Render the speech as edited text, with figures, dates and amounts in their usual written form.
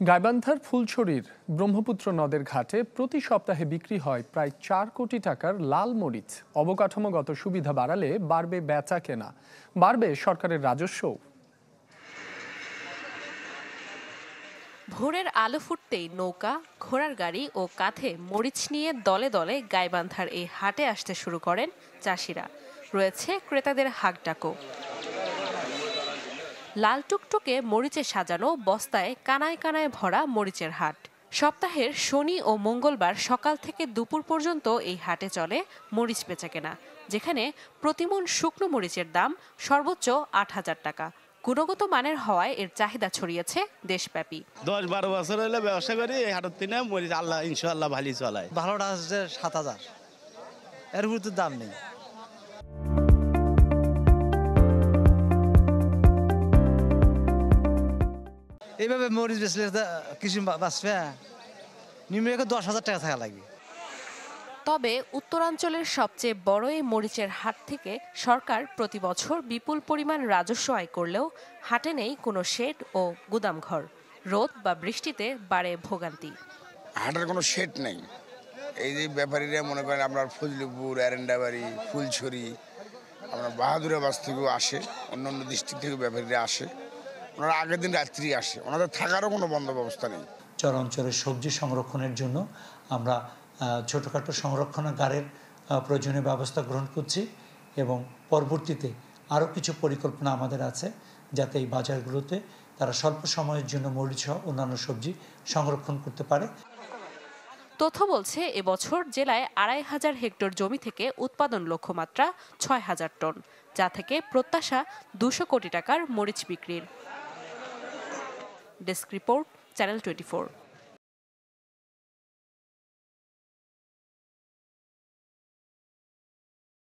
গাইবান্ধার ফুলছড়ির ব্রহ্মপুত্র নদের ঘাটে প্রতি সপ্তাহে বিক্রি হয় প্রায় ৪ কোটি টাকার লাল মরিচ। অবকাঠামোগত সুবিধা বাড়ালে বাড়বে বেচা কেনা, বাড়বে সরকারের রাজস্বও। ভোরের আলো ফুটতেই নৌকা, ঘোড়ার গাড়ি ও কাঁধে মরিচ নিয়ে দলে দলে গাইবান্ধার এই হাটে আসতে শুরু করেন চাষিরা। রয়েছে ক্রেতাদের হাঁকডাকও। লাল টুকটুকে মরিচে সাজানো বস্তায় কানায় কানায় ভরা মরিচের হাট। সপ্তাহের শনি ও মঙ্গলবার সকাল থেকে দুপুর পর্যন্ত এই হাটে চলে মরিচ বেচাকেনা, যেখানে প্রতিমণ শুকনো মরিচের দাম সর্বোচ্চ ৮,০০০ টাকা। গুণগত মানের হওয়ায় এর চাহিদা ছড়িয়েছে দেশব্যাপী। ১০-১২ বছর হলে ব্যবসা করি এই হাটের দিনে মরিচ আল্লাহ ইনশাআল্লাহ ভালোই চলায়। ভালোটা হচ্ছে ৭,০০০, এর উপর দাম নেই। এইভাবে মরিচ বেচলে কিছু বাঁচবে, নিম্ন ১০,০০০ টাকা থাকা লাগবে। তবে উত্তরাঞ্চলের সবচেয়ে বড় এই মরিচের হাট থেকে সরকার প্রতি বছর বিপুল পরিমাণ রাজস্ব আয় করলেও হাটে নেই কোনো শেড ও গুদামঘর। রোদ বা বৃষ্টিতে বাড়ে ভোগান্তি। হাটের কোনো শেড নেই। এই যে ব্যাপারীরা মনে করেন আপনার ফজলিপুর, এরেন্ডাবাড়ি, ফুলছড়ি, আপনার বাহাদুরাবাদ থেকেও আসে, অন্য ডিস্ট্রিক্ট থেকে ব্যাপারীরা আসে। ওনারা আগের দিন রাত্রি আসে, ওনাদের থাকারও কোনো বন্ধ ব্যবস্থা নেই। চর অঞ্চলের সবজি সংরক্ষণের জন্য আমরা ছোটোখাটো সংরক্ষণাগারের প্রয়োজনীয় ব্যবস্থা গ্রহণ করছি এবং পরবর্তীতে আরও কিছু পরিকল্পনা আমাদের আছে, যাতে এই বাজারগুলোতে তারা স্বল্প সময়ের জন্য মরিচ সহ অন্যান্য সবজি সংরক্ষণ করতে পারে। তথ্য বলছে এবছর জেলায় ২৫০০ হেক্টর জমি থেকে উৎপাদন লক্ষ্যমাত্রা ৬,০০০ টন, যা থেকে প্রত্যাশা ২০০ কোটি টাকার মরিচ বিক্রির। Desk report, channel 24।